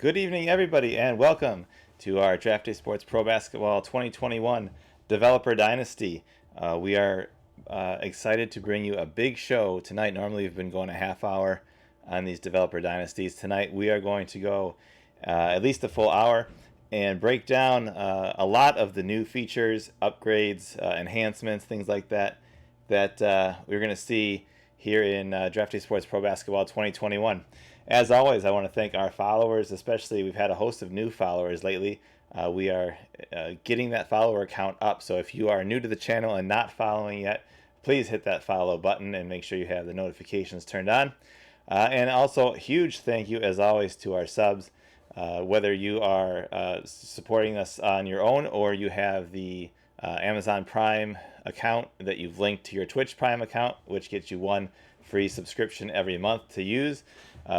Good evening, everybody, and welcome to our Draft Day Sports Pro Basketball 2021 Developer Dynasty. We are excited to bring you a big show tonight. Normally, we've been going a half hour on these Developer Dynasties. Tonight, we are going to go at least a full hour and break down a lot of the new features, upgrades, enhancements, things like that we're going to see here in Draft Day Sports Pro Basketball 2021. As always, I want to thank our followers, especially we've had a host of new followers lately. We are getting that follower count up, so if you are new to the channel and not following yet, please hit that follow button and make sure you have the notifications turned on. And also, huge thank you, as always, to our subs. Whether you are supporting us on your own or you have the Amazon Prime account that you've linked to your Twitch Prime account, which gets you one free subscription every month to use.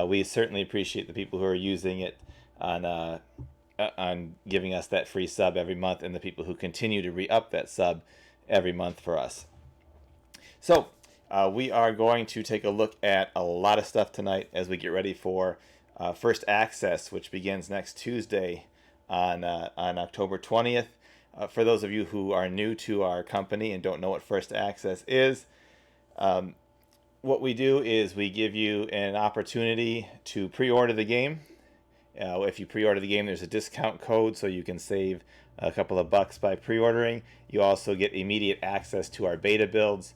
We certainly appreciate the people who are using it on giving us that free sub every month, and the people who continue to re-up that sub every month for us. So we are going to take a look at a lot of stuff tonight as we get ready for First Access, which begins next Tuesday on October 20th. For those of you who are new to our company and don't know what First Access is, what we do is we give you an opportunity to pre-order the game. If you pre-order the game, there's a discount code, so you can save a couple of bucks by pre-ordering. You also get immediate access to our beta builds,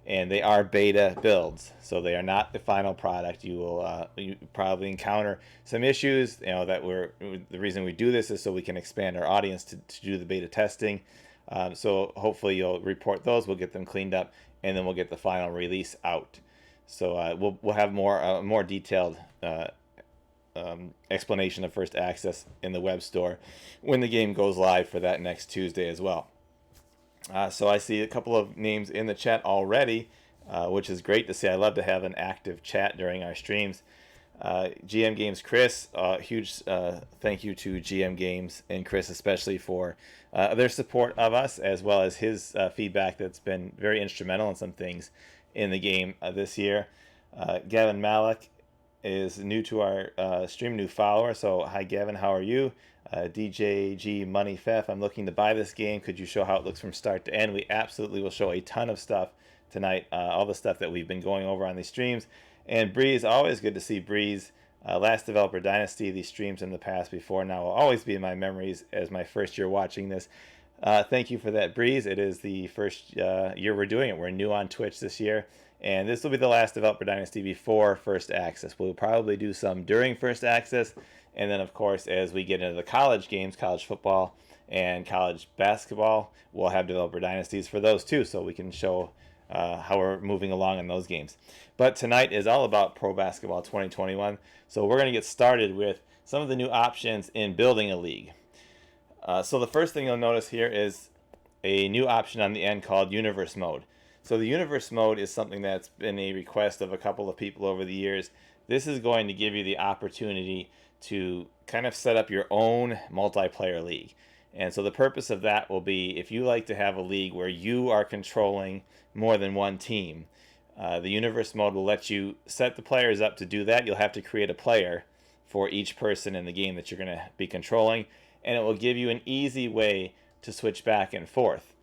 and they are beta builds, so they are not the final product. You will you probably encounter some issues. The reason we do this is so we can expand our audience to do the beta testing. So hopefully you'll report those. We'll get them cleaned up, and then we'll get the final release out. So we'll have more detailed explanation of First Access in the web store when the game goes live for that next Tuesday as well. So I see a couple of names in the chat already, which is great to see. I love to have an active chat during our streams. GM Games Chris, huge thank you to GM Games and Chris especially for their support of us, as well as his feedback that's been very instrumental in some things in the game this year. Gavin Malik is new to our stream, new follower. So hi Gavin, how are you? DJG Money Fef, I'm looking to buy this game. Could you show how it looks from start to end? We absolutely will show a ton of stuff tonight, all the stuff that we've been going over on these streams. And Breeze, always good to see Breeze. Last Developer Dynasty, these streams in the past before now will always be in my memories as my first year watching this. Thank you for that, Breeze. It is the first year we're doing it. We're new on Twitch this year, and this will be the last Developer Dynasty before First Access. We'll probably do some during First Access, and then, of course, as we get into the college games, college football and college basketball, we'll have Developer Dynasties for those too, so we can show how we're moving along in those games. But tonight is all about Pro Basketball 2021, so we're going to get started with some of the new options in building a league. So the first thing you'll notice here is a new option on the end called Universe Mode. So the Universe Mode is something that's been a request of a couple of people over the years. This is going to give you the opportunity to kind of set up your own multiplayer league. And so the purpose of that will be if you like to have a league where you are controlling more than one team, the Universe Mode will let you set the players up to do that. You'll have to create a player for each person in the game that you're going to be controlling, and it will give you an easy way to switch back and forth.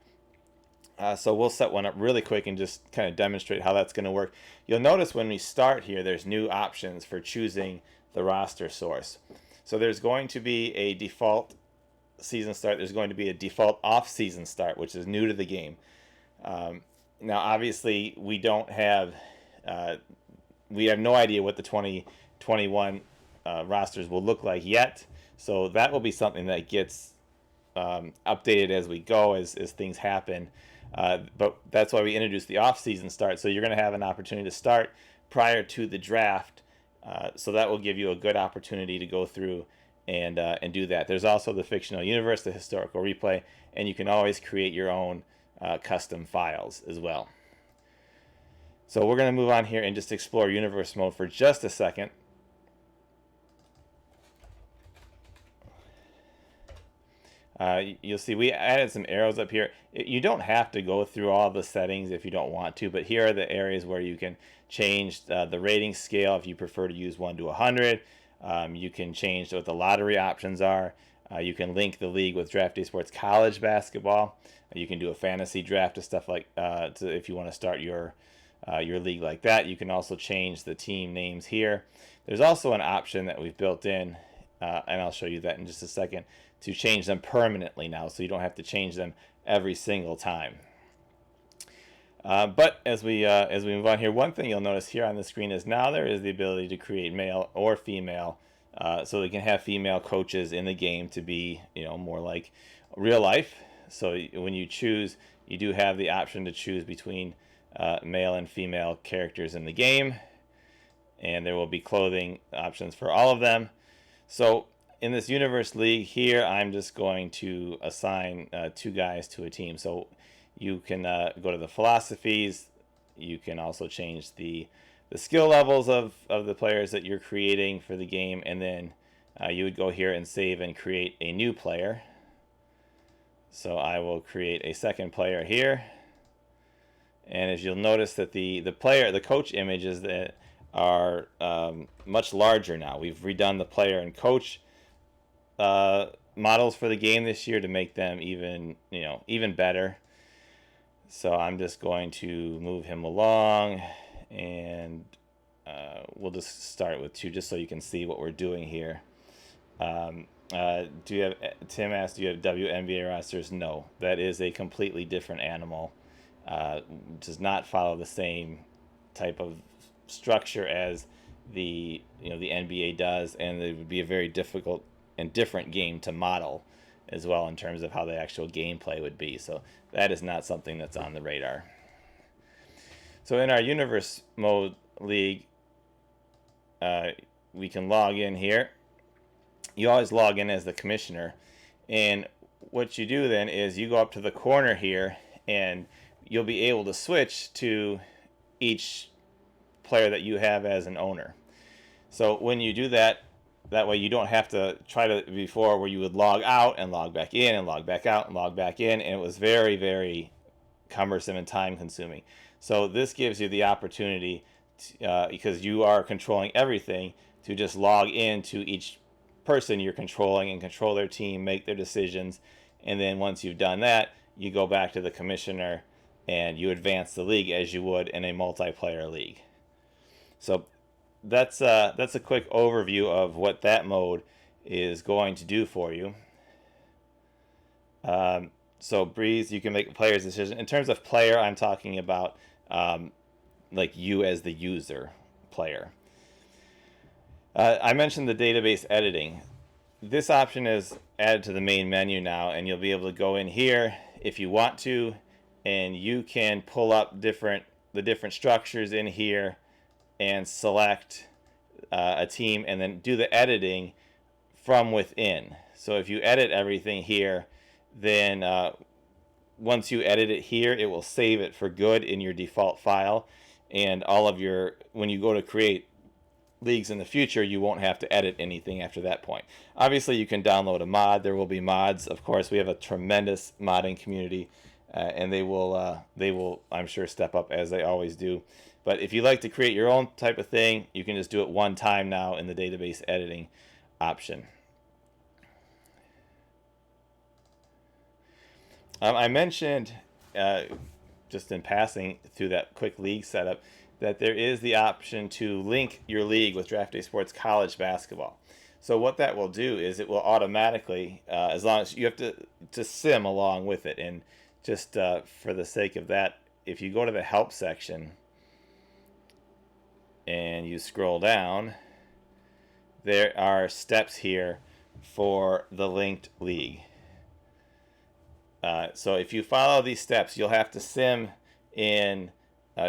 So we'll set one up really quick and just kind of demonstrate how that's going to work. You'll notice when we start here, there's new options for choosing the roster source. So there's going to be a default season start. There's going to be a default off-season start, which is new to the game. Now, obviously, we don't have we have no idea what the 2021 rosters will look like yet. So that will be something that gets updated as we go, as things happen. But that's why we introduced the off-season start. So you're going to have an opportunity to start prior to the draft. So that will give you a good opportunity to go through and do that. There's also the fictional universe, the historical replay, and you can always create your own custom files as well. So we're going to move on here and just explore Universe Mode for just a second. You'll see we added some arrows up here. You don't have to go through all the settings if you don't want to, but here are the areas where you can change the rating scale if you prefer to use 1 to 100. You can change what the lottery options are. You can link the league with Draft Day Sports College Basketball. You can do a fantasy draft and stuff like if you want to start your league like that. You can also change the team names here. There's also an option that we've built in, and I'll show you that in just a second, to change them permanently now, so you don't have to change them every single time. But as we move on here, one thing you'll notice here on the screen is now there is the ability to create male or female, so we can have female coaches in the game to be, more like real life. So when you choose, you do have the option to choose between male and female characters in the game, and there will be clothing options for all of them. So in this universe league here, I'm just going to assign 2 guys to a team. So you can go to the philosophies. You can also change the skill levels of the players that you're creating for the game, and then you would go here and save and create a new player. So I will create a second player here, and as you'll notice that the coach images that are much larger now. We've redone the player and coach models for the game this year to make them even better. So I'm just going to move him along, and we'll just start with 2 just so you can see what we're doing here. Tim asked, do you have WNBA rosters? No, that is a completely different animal. Does not follow the same type of structure as the NBA does, and it would be a very difficult and different game to model as well in terms of how the actual gameplay would be. So that is not something that's on the radar. So in our universe mode league, we can log in here. You always log in as the commissioner, and what you do then is you go up to the corner here, and you'll be able to switch to each player that you have as an owner. So when you do that way you don't have to try to before where you would log out and log back in and log back out and log back in, and it was very, very cumbersome and time consuming. So this gives you the opportunity to, because you are controlling everything, to just log into each person you're controlling and control their team, make their decisions, and then once you've done that, you go back to the commissioner and you advance the league as you would in a multiplayer league. So that's a quick overview of what that mode is going to do for you. So Breeze, you can make a player's decision. In terms of player, I'm talking about like you as the user player. I mentioned the database editing. This option is added to the main menu now, and you'll be able to go in here if you want to, and you can pull up the different structures in here and select a team and then do the editing from within. So if you edit everything here, then once you edit it here, it will save it for good in your default file, and when you go to create leagues in the future, you won't have to edit anything after that point. Obviously, you can download a mod. There will be mods. Of course, we have a tremendous modding community, and they will, I'm sure, step up as they always do. But if you like to create your own type of thing, you can just do it one time now in the database editing option. I mentioned, just in passing through that quick league setup, that there is the option to link your league with Draft Day Sports College Basketball. So what that will do is it will automatically, as long as you have to sim along with it, and just for the sake of that, if you go to the help section and you scroll down, there are steps here for the linked league. So if you follow these steps, you'll have to sim in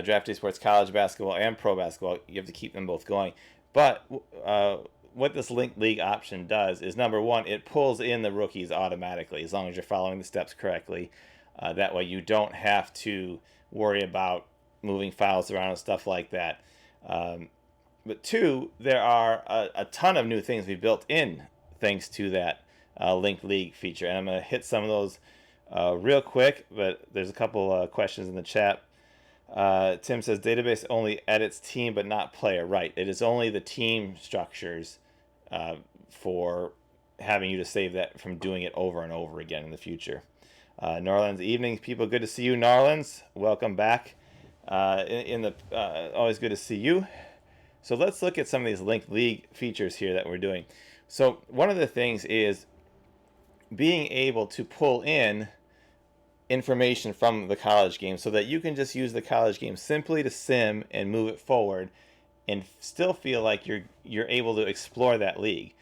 Draft Day Sports College Basketball and Pro Basketball. You have to keep them both going. But what this linked league option does is, number one, it pulls in the rookies automatically as long as you're following the steps correctly. That way you don't have to worry about moving files around and stuff like that. But two, there are a ton of new things we built in thanks to that linked league feature. And I'm going to hit some of those real quick, but there's a couple questions in the chat. Tim says database only edits team but not player. Right. It is only the team structures for having you to save that from doing it over and over again in the future. Norlands evenings, people, good to see you, Norlands. Welcome back. Always good to see you. So let's look at some of these linked league features here that we're doing. So one of the things is being able to pull in information from the college game so that you can just use the college game simply to sim and move it forward and still feel like you're able to explore that league.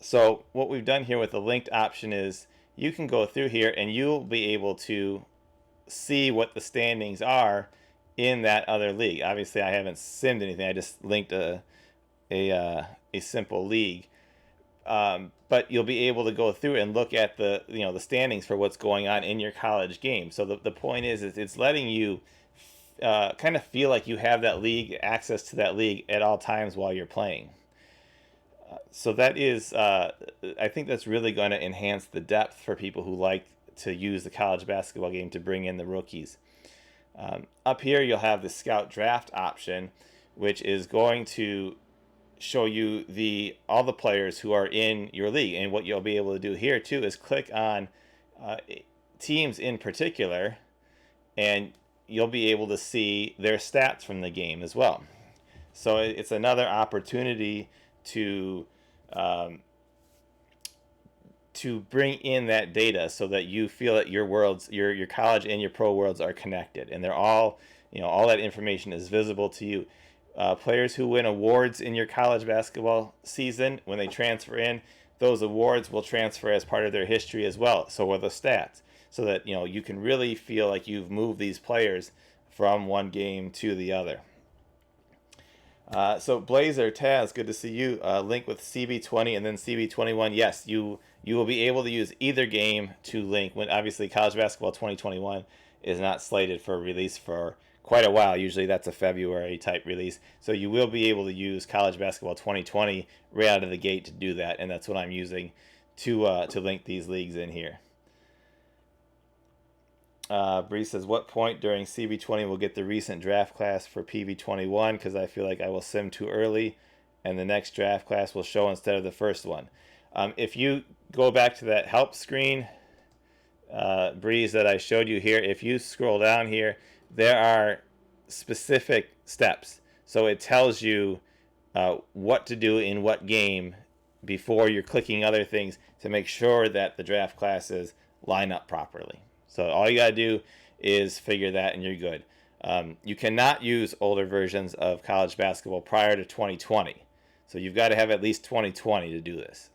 So what we've done here with the linked option is you can go through here and you'll be able to see what the standings are in that other league. Obviously, I haven't simmed anything. I just linked a simple league. But you'll be able to go through and look at the standings for what's going on in your college game. So the point is it's letting you kind of feel like you have that league, access to that league at all times while you're playing. So that is, I think that's really going to enhance the depth for people who like to use the college basketball game to bring in the rookies. Up here, you'll have the scout draft option, which is going to show you all the players who are in your league. And what you'll be able to do here too is click on teams in particular, and you'll be able to see their stats from the game as well. So it's another opportunity to bring in that data so that you feel that your worlds, your college and your pro worlds are connected, and they're all, all that information is visible to you. Players who win awards in your college basketball season, when they transfer in, those awards will transfer as part of their history as well. So will the stats, so that you can really feel like you've moved these players from one game to the other. So Blazer Taz, good to see you. Link with CB20 and then CB21. Yes, you will be able to use either game to link. When obviously College Basketball 2021 is not slated for release for quite a while. Usually that's a February type release. So you will be able to use College Basketball 2020 right out of the gate to do that, and that's what I'm using to link these leagues in here. Bree says, what point during CB20 will get the recent draft class for PV21? Because I feel like I will sim too early and the next draft class will show instead of the first one. If you go back to that help screen, Breeze, that I showed you here, if you scroll down here, there are specific steps. So it tells you what to do in what game before you're clicking other things to make sure that the draft classes line up properly. So all you got to do is figure that and you're good. You cannot use older versions of college basketball prior to 2020. So you've got to have at least 2020 to do this.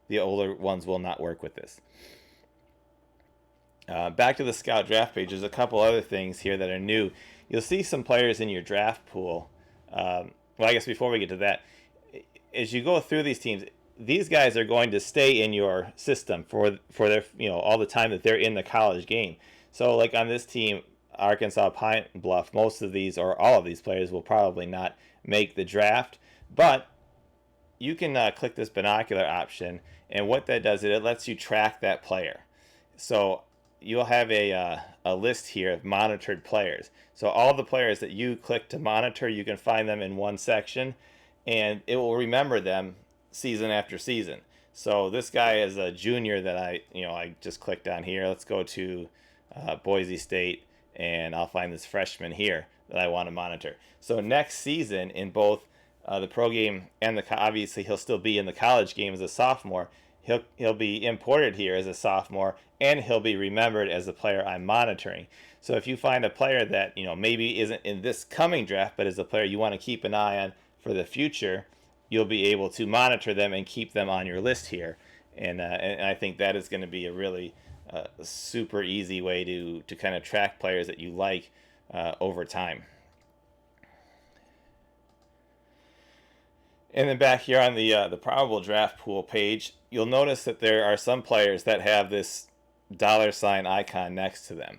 The older ones will not work with this. Back to the Scout draft page, there's a couple other things here that are new. You'll see some players in your draft pool. Well, I guess before we get to that, as you go through these teams, these guys are going to stay in your system for their, all the time that they're in the college game. So like on this team, Arkansas Pine Bluff, most of these or all of these players will probably not make the draft, but you can click this binocular option, and what that does is it lets you track that player. So you'll have a list here of monitored players. So all the players that you click to monitor, you can find them in one section, and it will remember them season after season. So this guy is a junior that I just clicked on here. Let's go to Boise State, and I'll find this freshman here that I want to monitor. So next season in both the pro game and obviously he'll still be in the college game as a sophomore. He'll be imported here as a sophomore, and he'll be remembered as the player I'm monitoring. So if you find a player that maybe isn't in this coming draft, but is a player you want to keep an eye on for the future, you'll be able to monitor them and keep them on your list here. And I think that is going to be a really super easy way to kind of track players that you like over time. And then back here on the probable draft pool page, you'll notice that there are some players that have this $ icon next to them.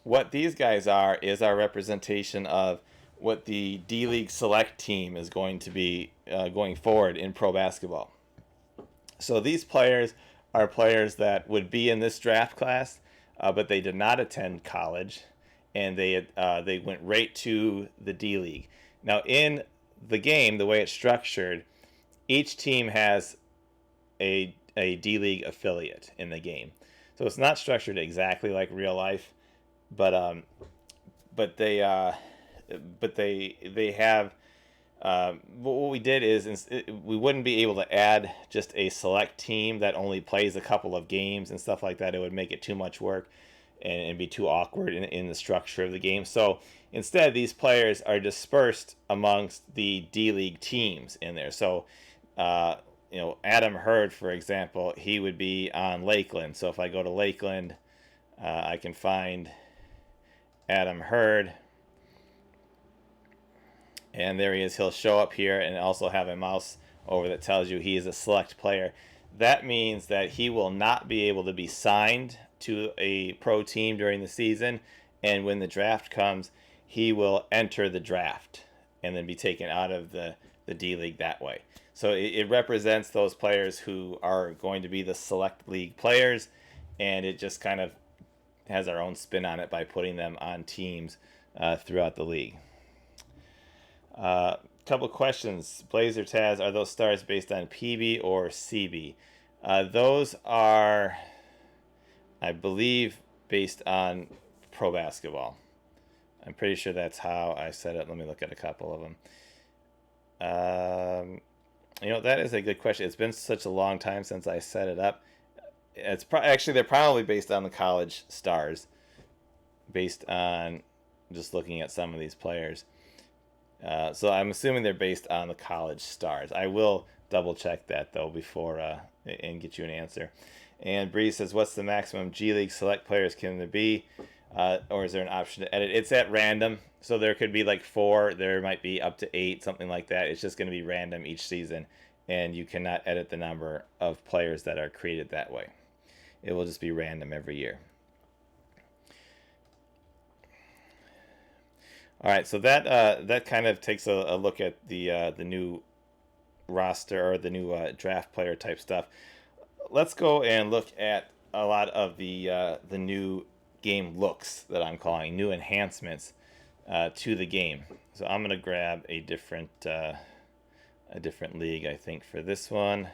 What these guys are is our representation of what the D-League Select team is going to be going forward in pro basketball. So these players are players that would be in this draft class, but they did not attend college, and they went right to the D-League. Now in the game, the way it's structured, each team has a D-League affiliate in the game. So it's not structured exactly like real life, but but they they have what we did is we wouldn't be able to add just a select team that only plays a couple of games and stuff like that. It would make it too much work and be too awkward in the structure of the game. So instead, these players are dispersed amongst the D-League teams in there. So, Adam Hurd, for example, he would be on Lakeland. So if I go to Lakeland, I can find Adam Hurd. And there he is. He'll show up here and also have a mouse over that tells you he is a select player. That means that he will not be able to be signed to a pro team during the season. And when the draft comes, he will enter the draft and then be taken out of the D-League that way. So it represents those players who are going to be the select league players. And it just kind of has our own spin on it by putting them on teams throughout the league. Couple questions. Blazer Taz, are those stars based on PB or CB? Those are, I believe, based on pro basketball. I'm pretty sure that's how I said it. Let me look at a couple of them. That is a good question. It's been such a long time since I set it up. Actually, they're probably based on the college stars, based on just looking at some of these players. So I'm assuming they're based on the college stars. I will double check that though before and get you an answer. And Bree says, what's the maximum G League select players can there be? Or is there an option to edit? It's at random. So there could be like 4, there might be up to 8, something like that. It's just going to be random each season. And you cannot edit the number of players that are created that way. It will just be random every year. All right, so that kind of takes a look at the new roster or the new draft player type stuff. Let's go and look at a lot of the new game looks that I'm calling new enhancements to the game. So I'm gonna grab a different league, I think, for this one.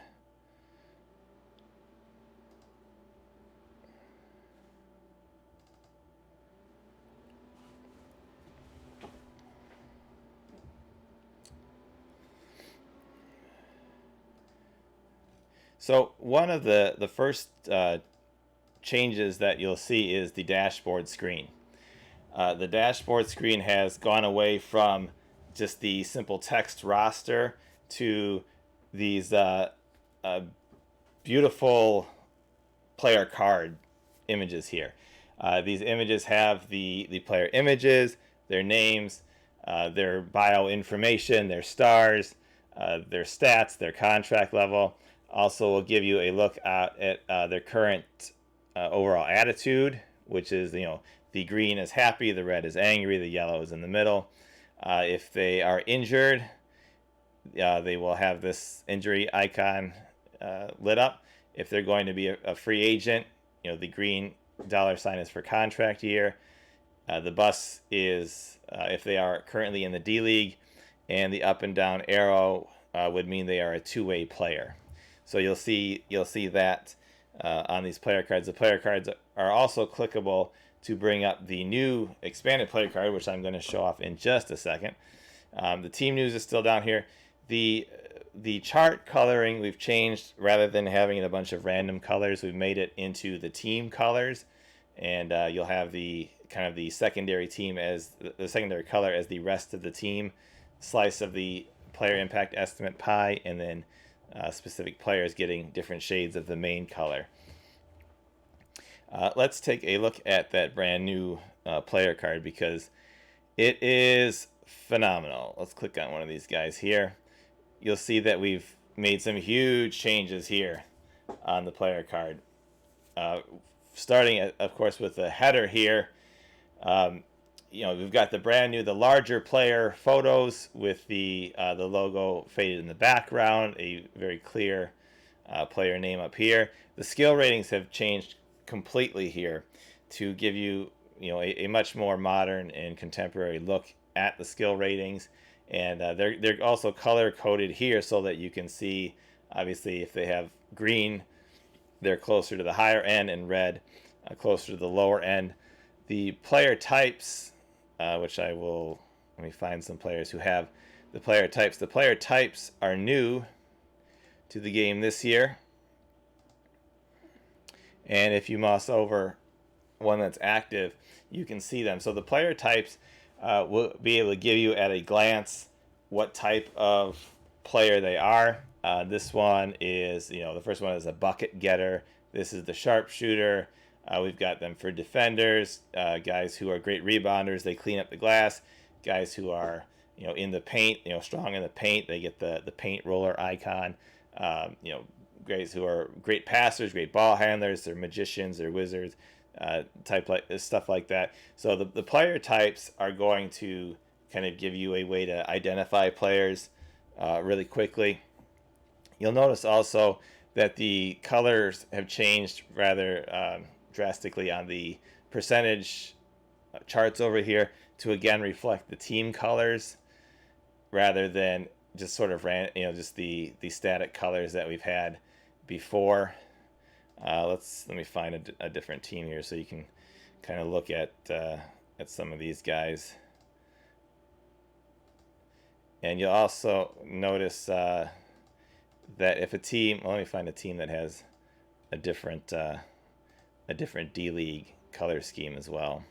So one of the first changes that you'll see is the dashboard screen. The dashboard screen has gone away from just the simple text roster to these beautiful player card images here. These images have the player images, their names, their bio information, their stars, their stats, their contract level. Also will give you a look at their current overall attitude, which is, the green is happy, the red is angry, the yellow is in the middle. If they are injured, they will have this injury icon lit up. If they're going to be a free agent, the green $ is for contract year. The bus is if they are currently in the D-League, and the up and down arrow would mean they are a two-way player. So you'll see that on these player cards. The player cards are also clickable to bring up the new expanded player card, which I'm going to show off in just a second. The team news is still down here. The chart coloring we've changed. Rather than having a bunch of random colors, we've made it into the team colors, and you'll have the kind of the secondary team as the secondary color as the rest of the team slice of the player impact estimate pie, and then specific players getting different shades of the main color. Let's take a look at that brand new player card because it is phenomenal. Let's click on one of these guys here. You'll see that we've made some huge changes here on the player card. Starting, of course, with the header here. We've got the brand new, the larger player photos with the logo faded in the background, a very clear player name up here. The skill ratings have changed completely here to give you, a much more modern and contemporary look at the skill ratings. And they're also color coded here so that you can see, obviously, if they have green, they're closer to the higher end, and red closer to the lower end. The player types, which I will, let me find some players who have the player types. The player types are new to the game this year. And if you mouse over one that's active, you can see them. So the player types will be able to give you at a glance what type of player they are. This one is, the first one is a bucket getter. This is the sharpshooter. We've got them for defenders, guys who are great rebounders. They clean up the glass. Guys who are, in the paint, strong in the paint. They get the paint roller icon. Guys who are great passers, great ball handlers. They're magicians, they're wizards, type like stuff like that. So the player types are going to kind of give you a way to identify players really quickly. You'll notice also that the colors have changed rather drastically on the percentage charts over here to again reflect the team colors rather than just sort of just the static colors that we've had before. Let me find a different team here so you can kind of look at some of these guys. And you'll also notice that if a team, let me find a team that has a different D-League color scheme as well.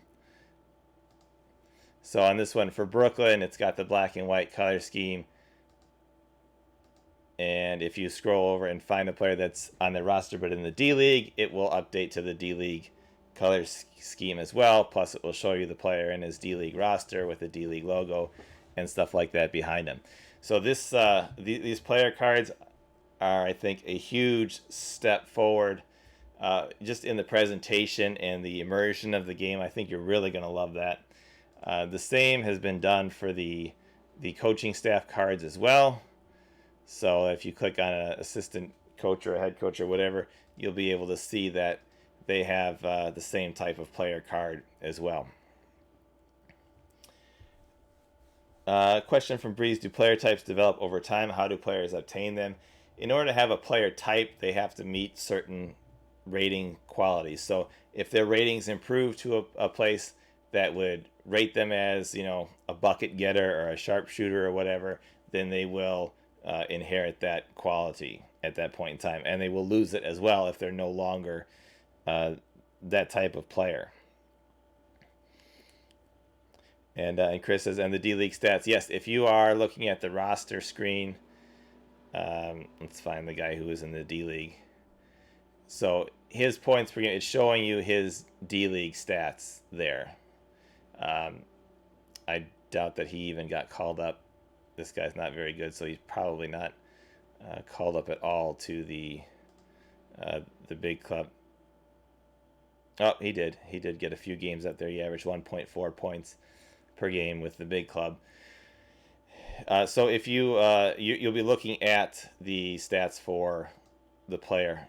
So on this one for Brooklyn, it's got the black and white color scheme. And if you scroll over and find a player that's on the roster but in the D-League, it will update to the D-League color scheme as well. Plus, it will show you the player in his D-League roster with the D-League logo and stuff like that behind him. So these player cards are, I think, a huge step forward just in the presentation and the immersion of the game. I think you're really going to love that. The same has been done for the coaching staff cards as well. So if you click on an assistant coach or a head coach or whatever, you'll be able to see that they have the same type of player card as well. Question from Breeze: do player types develop over time? How do players obtain them? In order to have a player type, they have to meet certain rating qualities. So if their ratings improve to a place that would rate them as, a bucket getter or a sharpshooter or whatever, then they will inherit that quality at that point in time. And they will lose it as well if they're no longer that type of player. And Chris says, and the D-League stats. Yes, if you are looking at the roster screen, let's find the guy who is in the D-League. So his points per game, it's showing you his D-League stats there. I doubt that he even got called up. This guy's not very good, so he's probably not called up at all to the big club. Oh, he did. He did get a few games up there. He averaged 1.4 points per game with the big club. So if you'll be looking at the stats for the player.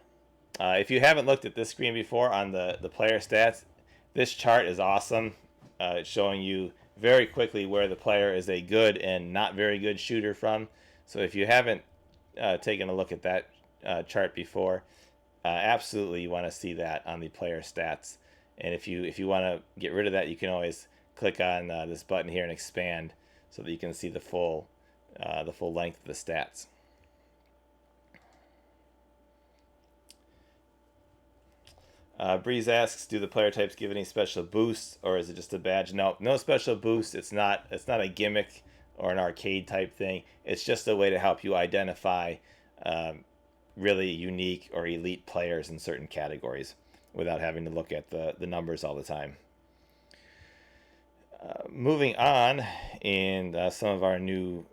If you haven't looked at this screen before on the player stats, this chart is awesome. It's showing you very quickly where the player is a good and not very good shooter from. So if you haven't taken a look at that chart before, absolutely you want to see that on the player stats. And if you want to get rid of that, you can always click on this button here and expand so that you can see the full length of the stats. Breeze asks, do the player types give any special boosts, or is it just a badge? No special boost. It's not a gimmick or an arcade type thing. It's just a way to help you identify really unique or elite players in certain categories without having to look at the numbers all the time. Moving on in some of our new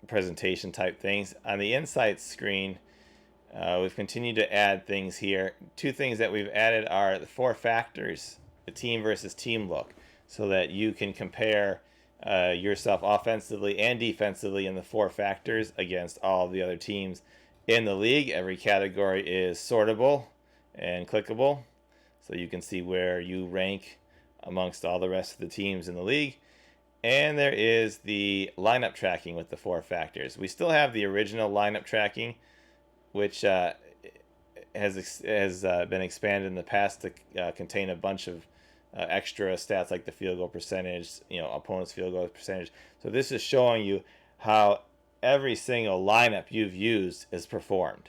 presentation type things. On the insights screen, we've continued to add things here. Two things that we've added are the 4 factors, the team versus team look, so that you can compare yourself offensively and defensively in the 4 factors against all the other teams in the league. Every category is sortable and clickable, so you can see where you rank amongst all the rest of the teams in the league. And there is the lineup tracking with the 4 factors. We still have the original lineup tracking, which has been expanded in the past to contain a bunch of extra stats like the field goal percentage, opponent's field goal percentage. So this is showing you how every single lineup you've used is performed.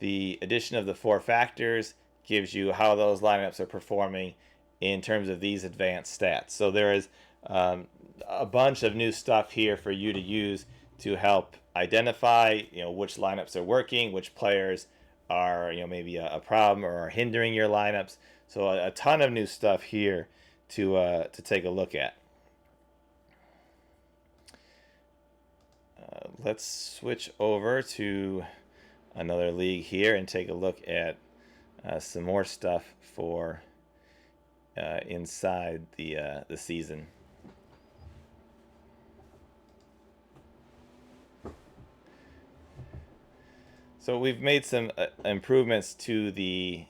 The addition of the 4 factors gives you how those lineups are performing in terms of these advanced stats. So there is a bunch of new stuff here for you to use to help identify, which lineups are working, which players are, maybe a problem or are hindering your lineups. So a ton of new stuff here to take a look at. Let's switch over to another league here and take a look at some more stuff for inside the season. So we've made some improvements to the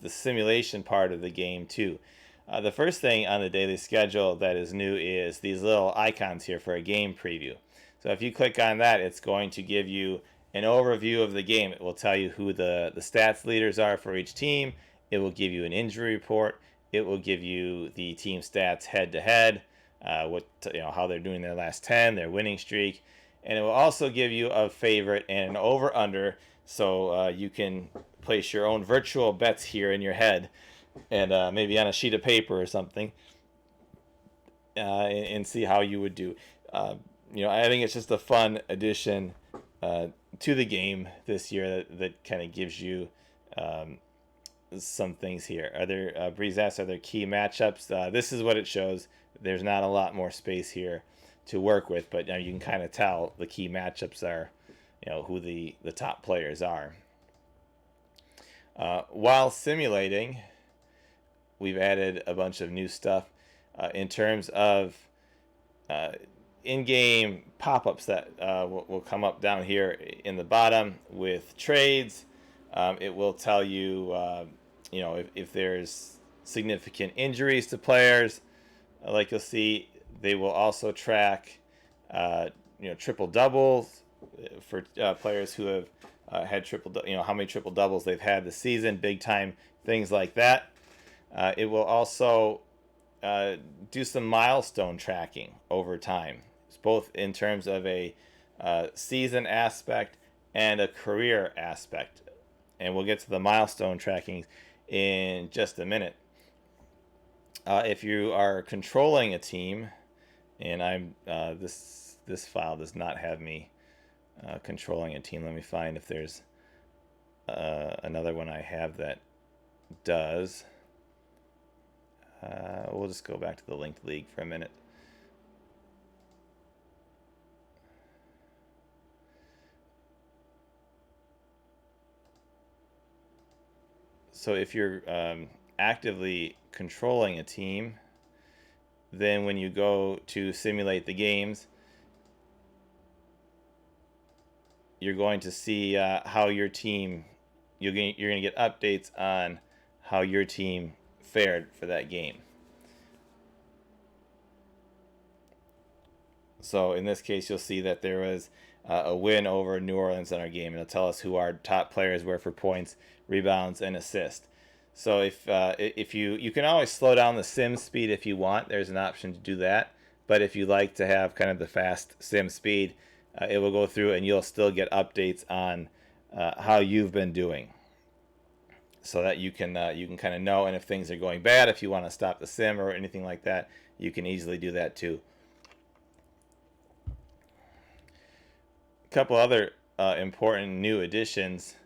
simulation part of the game too. The first thing on the daily schedule that is new is these little icons here for a game preview. So if you click on that, it's going to give you an overview of the game. It will tell you who the stats leaders are for each team. It will give you an injury report. It will give you the team stats head to head, how they're doing their last 10, their winning streak. And it will also give you a favorite and an over-under, so you can place your own virtual bets here in your head, and maybe on a sheet of paper or something, and see how you would do. I think it's just a fun addition to the game this year that kind of gives you some things here. Breeze asks, are there key matchups? This is what it shows. There's not a lot more space here to work with, but you can kind of tell the key matchups are, who the top players are. While simulating, we've added a bunch of new stuff in terms of in-game pop-ups that will come up down here in the bottom with trades. It will tell you, if there's significant injuries to players, like you'll see. They will also track, triple doubles for players who have had how many triple doubles they've had this season, big time things like that. It will also do some milestone tracking over time, both in terms of a season aspect and a career aspect. And we'll get to the milestone tracking in just a minute. If you are controlling a team, and I'm this file does not have me controlling a team. Let me find if there's another one I have that does. We'll just go back to the linked league for a minute. So if you're actively controlling a team, then when you go to simulate the games, you're going to see how your team, you're going to get updates on how your team fared for that game. So in this case, you'll see that there was a win over New Orleans in our game. It'll tell us who our top players were for points, rebounds, and assists. So if you can always slow down the sim speed if you want. There's an option to do that. But if you like to have kind of the fast sim speed, it will go through and you'll still get updates on how you've been doing, so that you can kind of know. And if things are going bad, if you want to stop the sim or anything like that, you can easily do that too. A couple other important new additions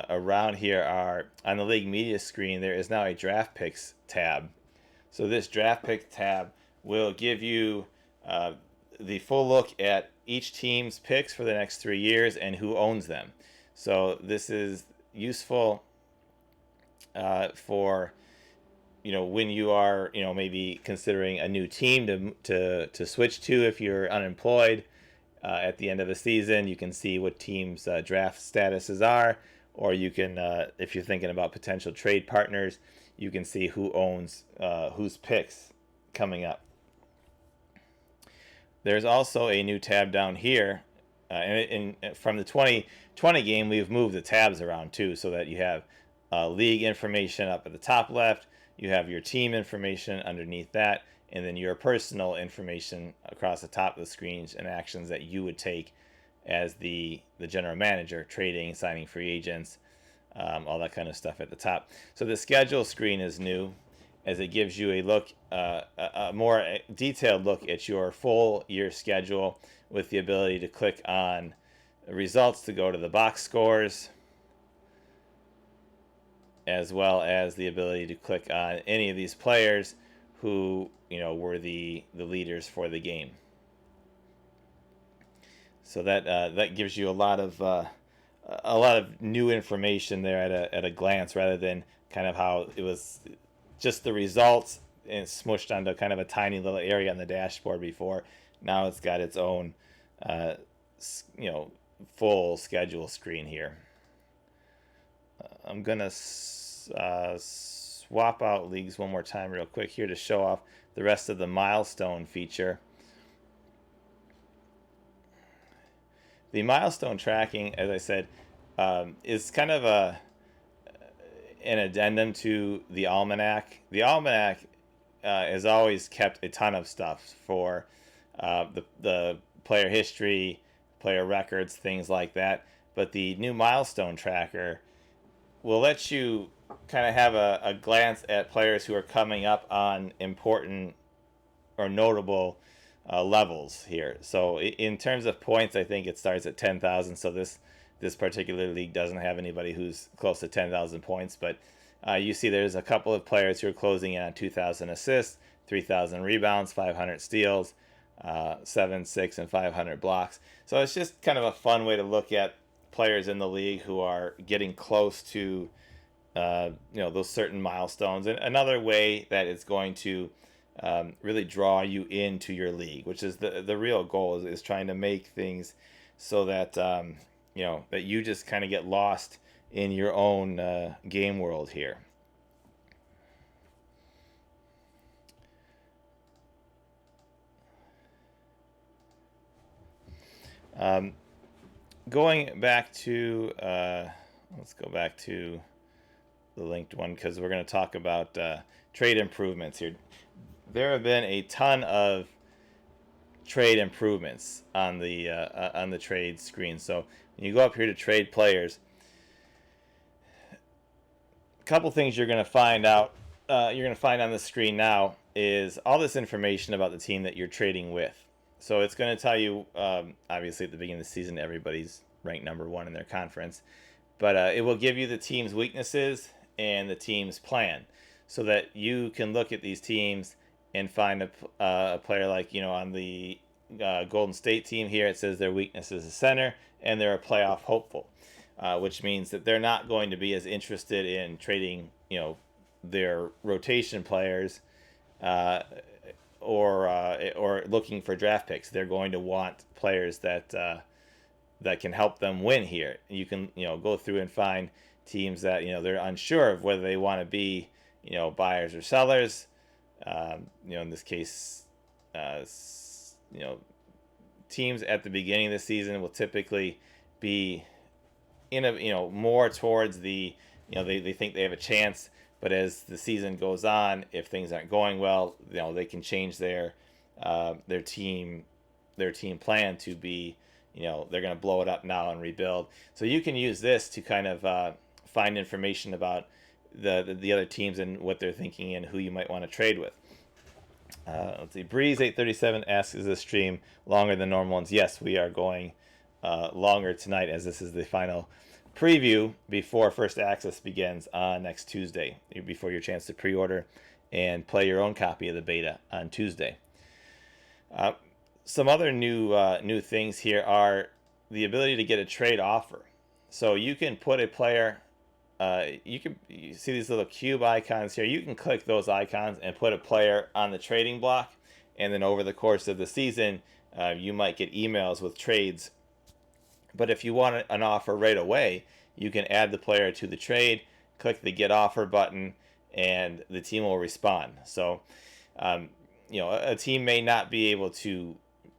around here are on the league media screen. There is now a draft picks tab. So this draft picks tab will give you the full look at each team's picks for the next 3 years and who owns them. So this is useful for when you are maybe considering a new team to switch to if you're unemployed. At the end of the season, you can see what teams' draft statuses are, or you can, if you're thinking about potential trade partners, you can see who owns whose picks coming up. there's also a new tab down here. From the 2020 game, we've moved the tabs around too, so that you have league information up at the top left, you have your team information underneath that, and then your personal information across the top of the screens and actions that you would take as the general manager, trading, signing free agents, all that kind of stuff at the top. So the schedule screen is new, as it gives you a look, a more detailed look at your full year schedule, with the ability to click on results to go to the box scores, as well as the ability to click on any of these players who were the leaders for the game. So that gives you a lot of new information there at a glance, rather than kind of how it was just the results and smushed onto kind of a tiny little area on the dashboard before. Now it's got its own full schedule screen here. I'm gonna swap out leagues one more time real quick here to show off the rest of the milestone feature. The milestone tracking, as I said, is kind of an addendum to the almanac. The almanac has always kept a ton of stuff for the player history, player records, things like that. But the new milestone tracker will let you kind of have a glance at players who are coming up on important or notable levels here. So in terms of points, I think it starts at 10,000. So this particular league doesn't have anybody who's close to 10,000 points, but you see there's a couple of players who are closing in on 2,000 assists, 3,000 rebounds, 500 steals, 7, 6, and 500 blocks. So it's just kind of a fun way to look at players in the league who are getting close to those certain milestones. And another way that it's going to really draw you into your league, which is the real goal, is trying to make things so that that you just kind of get lost in your own game world here. Going back to let's go back to the linked one, because we're going to talk about trade improvements here. There have been a ton of trade improvements on the trade screen. So when you go up here to trade players, a couple things you're going to find out. You're going to find on the screen now is all this information about the team that you're trading with. So it's going to tell you, obviously at the beginning of the season, everybody's ranked number 1 in their conference, but it will give you the team's weaknesses and the team's plan, so that you can look at these teams and find a player like, on the Golden State team here, it says their weakness is a center and they're a playoff hopeful, which means that they're not going to be as interested in trading, their rotation players or looking for draft picks. They're going to want players that can help them win here. You can go through and find teams that they're unsure of whether they want to be buyers or sellers. In this case, teams at the beginning of the season will typically be in a more towards the they think they have a chance, but as the season goes on, if things aren't going well, they can change their team plan to be they're going to blow it up now and rebuild. So you can use this to kind of find information about the other teams and what they're thinking and who you might want to trade with. Let's see. Breeze837 asks, is this stream longer than normal ones? Yes, we are going longer tonight, as this is the final preview before First Access begins on next Tuesday, before your chance to pre-order and play your own copy of the beta on Tuesday. Some other new things here are the ability to get a trade offer. So you can put a player, you see these little cube icons here. You can click those icons and put a player on the trading block, and then over the course of the season, you might get emails with trades. But if you want an offer right away, you can add the player to the trade, click the get offer button, and the team will respond. So, a team may not be able to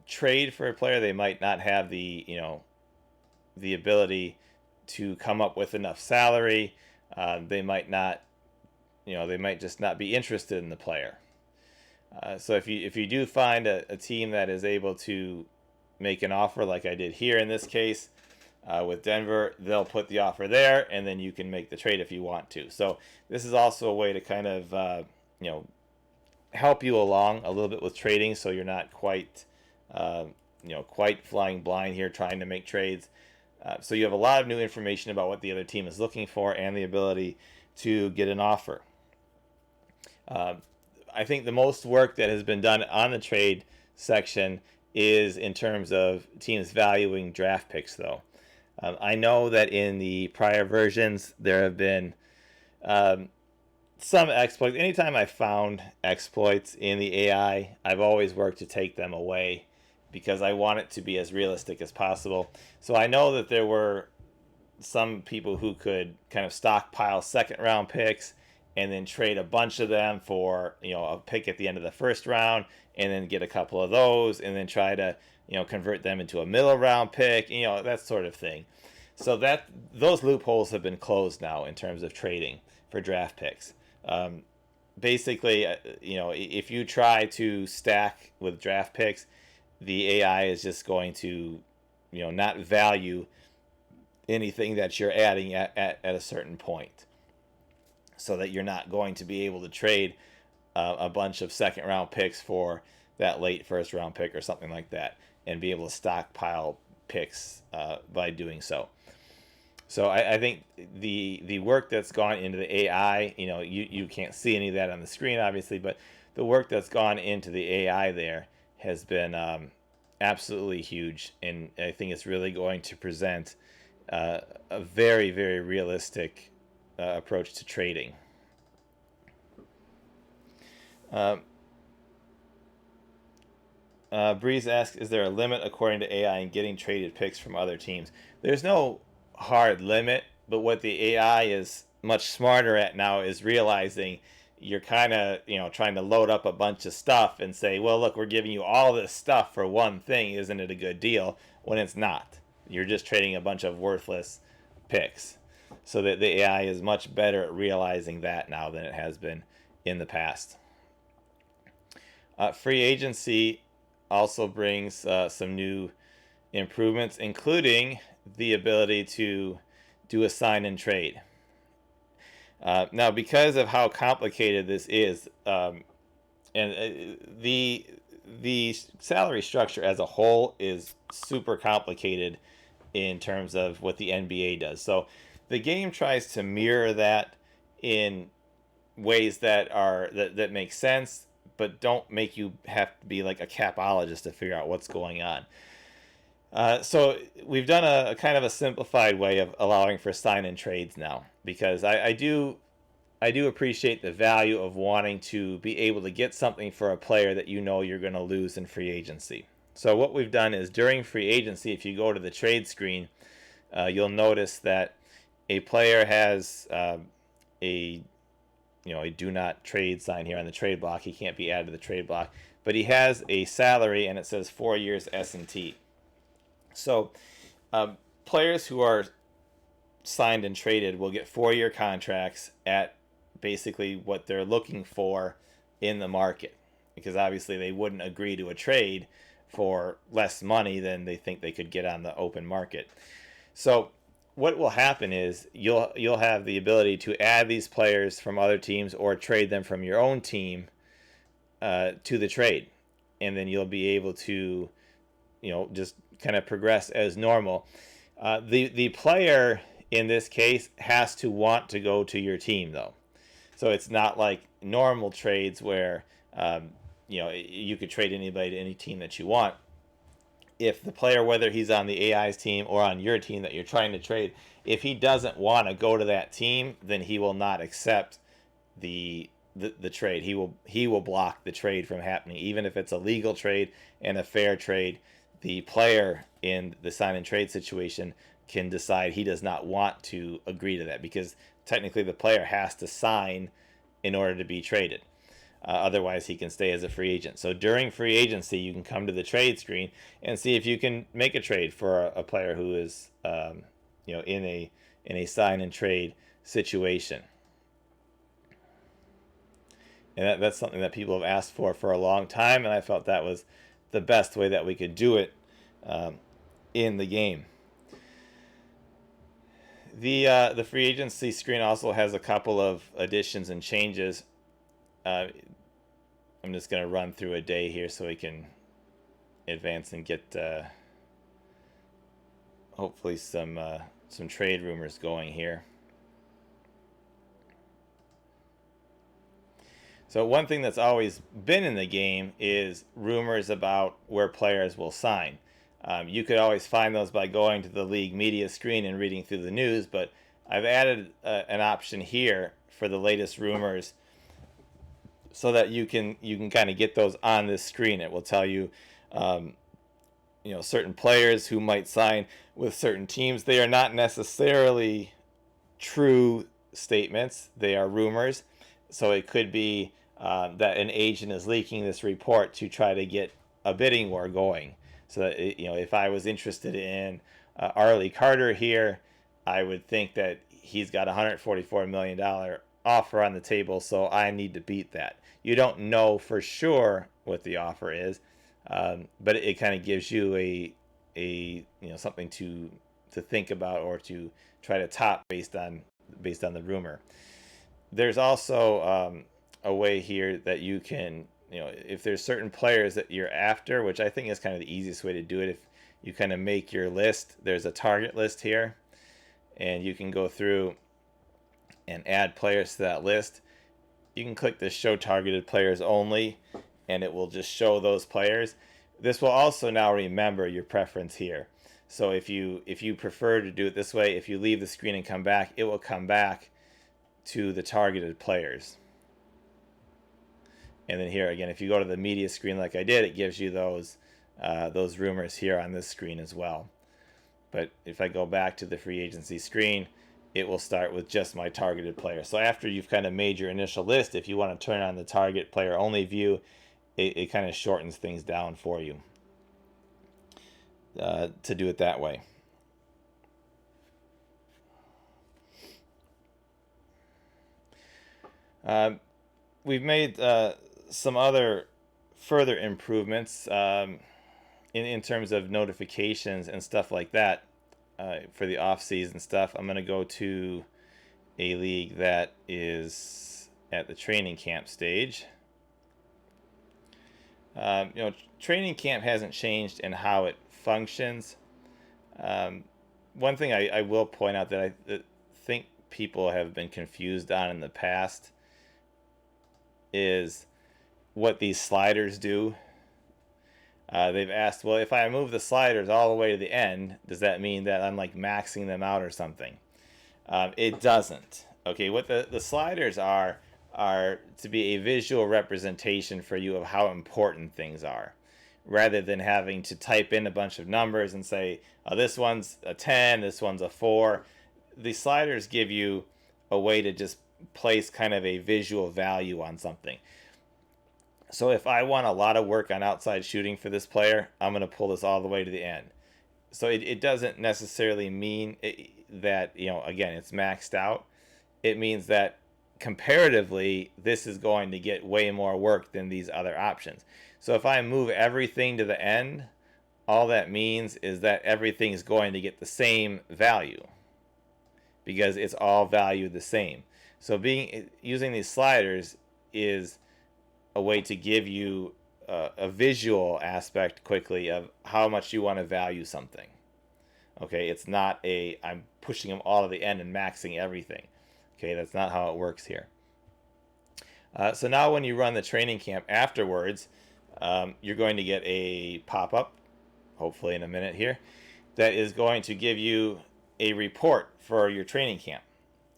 trade for a player, they might not have the the ability to come up with enough salary. They might not, they might just not be interested in the player. So if you do find a team that is able to make an offer like I did here in this case with Denver, they'll put the offer there, and then you can make the trade if you want to. So this is also a way to kind of help you along a little bit with trading, so you're not quite quite flying blind here trying to make trades. So you have a lot of new information about what the other team is looking for and the ability to get an offer. I think the most work that has been done on the trade section is in terms of teams valuing draft picks, though. I know that in the prior versions there have been some exploits. Anytime I found exploits in the AI, I've always worked to take them away because I want it to be as realistic as possible. So I know that there were some people who could kind of stockpile second round picks and then trade a bunch of them for a pick at the end of the first round, and then get a couple of those, and then try to convert them into a middle round pick, that sort of thing. So that those loopholes have been closed now in terms of trading for draft picks. Basically, if you try to stack with draft picks, the AI is just going to not value anything that you're adding at a certain point, so that you're not going to be able to trade a bunch of second round picks for that late first round pick or something like that, and be able to stockpile picks by doing so. So I think the work that's gone into the AI, you can't see any of that on the screen, obviously, but the work that's gone into the AI there has been absolutely huge, and I think it's really going to present a very, very realistic approach to trading. Breeze asks, is there a limit according to AI in getting traded picks from other teams? There's no hard limit, but what the AI is much smarter at now is realizing you're kind of trying to load up a bunch of stuff and say, well, look, we're giving you all this stuff for one thing, isn't it a good deal? When it's not. You're just trading a bunch of worthless picks. So that the AI is much better at realizing that now than it has been in the past. Free agency also brings some new improvements, including the ability to do a sign and trade. Now, because of how complicated this is, and the salary structure as a whole is super complicated in terms of what the NBA does. So the game tries to mirror that in ways that make sense, but don't make you have to be like a capologist to figure out what's going on. So we've done a kind of a simplified way of allowing for sign and trades now, because I do appreciate the value of wanting to be able to get something for a player that you're going to lose in free agency. So what we've done is during free agency, if you go to the trade screen, you'll notice that a player has a do not trade sign here on the trade block. He can't be added to the trade block, but he has a salary and it says 4 years S&T. So players who are signed and traded will get 4-year contracts at basically what they're looking for in the market, because obviously they wouldn't agree to a trade for less money than they think they could get on the open market. So what will happen is you'll have the ability to add these players from other teams or trade them from your own team to the trade, and then you'll be able to just kind of progress as normal. The player in this case has to want to go to your team, though. So it's not like normal trades where you could trade anybody to any team that you want. If the player, whether he's on the AI's team or on your team that you're trying to trade, if he doesn't want to go to that team, then he will not accept the trade. He will block the trade from happening, even if it's a legal trade and a fair trade. The player in the sign and trade situation can decide he does not want to agree to that, because technically the player has to sign in order to be traded. Otherwise, he can stay as a free agent. So during free agency, you can come to the trade screen and see if you can make a trade for a player who is, in a sign and trade situation. And that's something that people have asked for a long time, and I felt that was the best way that we could do it in the game. The free agency screen also has a couple of additions and changes. I'm just going to run through a day here so we can advance and get hopefully some trade rumors going here. So one thing that's always been in the game is rumors about where players will sign. You could always find those by going to the league media screen and reading through the news, but I've added an option here for the latest rumors so that you can kind of get those on this screen. It will tell you, certain players who might sign with certain teams. They are not necessarily true statements. They are rumors. So it could be that an agent is leaking this report to try to get a bidding war going. So that, if I was interested in Arlie Carter here, I would think that he's got a $144 million offer on the table, so I need to beat that. You don't know for sure what the offer is, but it kind of gives you a something to think about or to try to top based on the rumor. There's also a way here that you can, if there's certain players that you're after, which I think is kind of the easiest way to do it. If you kind of make your list, there's a target list here, and you can go through and add players to that list. You can click the show targeted players only, and it will just show those players. This will also now remember your preference here. So if you prefer to do it this way, if you leave the screen and come back, it will come back to the targeted players. And then here again, if you go to the media screen like I did, it gives you those rumors here on this screen as well. But if I go back to the free agency screen, it will start with just my targeted player. So after you've kind of made your initial list, if you want to turn on the target player only view, it kind of shortens things down for you to do it that way. We've made some other further improvements in terms of notifications and stuff like that for the off-season stuff. I'm going to go to a league that is at the training camp stage. Training camp hasn't changed in how it functions. One thing I will point out that I think people have been confused on in the past is what these sliders do. They've asked, well, if I move the sliders all the way to the end, does that mean that I'm like maxing them out or something? It doesn't. Okay, what the sliders are to be a visual representation for you of how important things are, rather than having to type in a bunch of numbers and say, oh, this one's a 10, this one's a 4. The sliders give you a way to just place kind of a visual value on something. So if I want a lot of work on outside shooting for this player, I'm going to pull this all the way to the end. So it doesn't necessarily mean that, again, it's maxed out. It means that comparatively, this is going to get way more work than these other options. So if I move everything to the end, all that means is that everything is going to get the same value because it's all valued the same. So using these sliders is a way to give you a visual aspect quickly of how much you want to value something. Okay, it's not I'm pushing them all to the end and maxing everything. Okay, that's not how it works here. So now when you run the training camp afterwards, you're going to get a pop-up, hopefully in a minute here, that is going to give you a report for your training camp.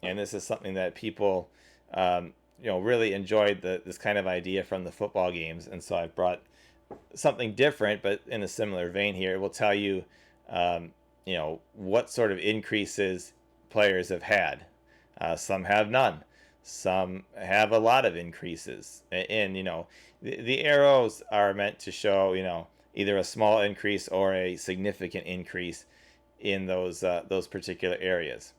And this is something that people really enjoyed this kind of idea from the football games. And so I've brought something different, but in a similar vein here. It will tell you, what sort of increases players have had. Some have none. Some have a lot of increases, and the arrows are meant to show either a small increase or a significant increase in those particular areas.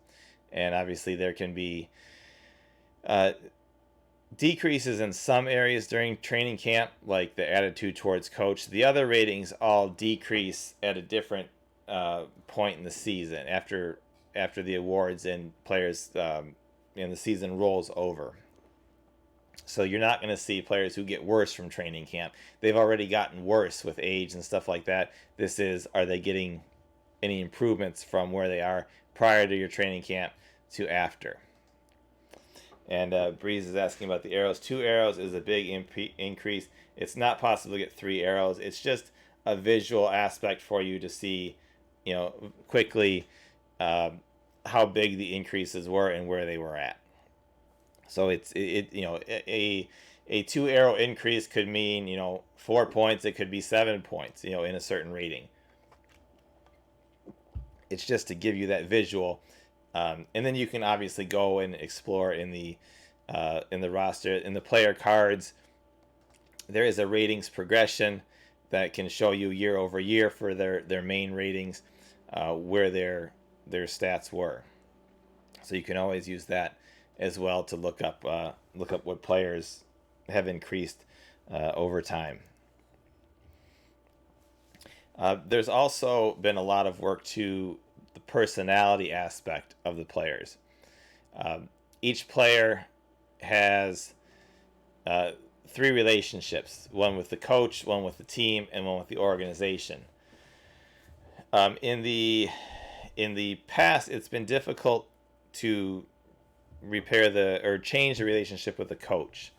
And obviously there can be decreases in some areas during training camp, like the attitude towards coach. The other ratings all decrease at a different point in the season after the awards and players and the season rolls over. So you're not going to see players who get worse from training camp. They've already gotten worse with age and stuff like that. This is, are they getting any improvements from where they are prior to your training camp to after? And Breeze is asking about the arrows. 2 arrows is a big increase. It's not possible to get 3 arrows. It's just a visual aspect for you to see, quickly how big the increases were and where they were at. So a 2 arrow increase could mean 4 points. It could be 7 points in a certain rating. It's just to give you that visual, and then you can obviously go and explore in the roster, in the player cards. There is a ratings progression that can show you year over year for their main ratings, where their stats were. So you can always use that as well to look up what players have increased over time. There's also been a lot of work to the personality aspect of the players. Each player has 3 relationships: one with the coach, one with the team, and one with the organization. In the past, it's been difficult to change the relationship with the coach.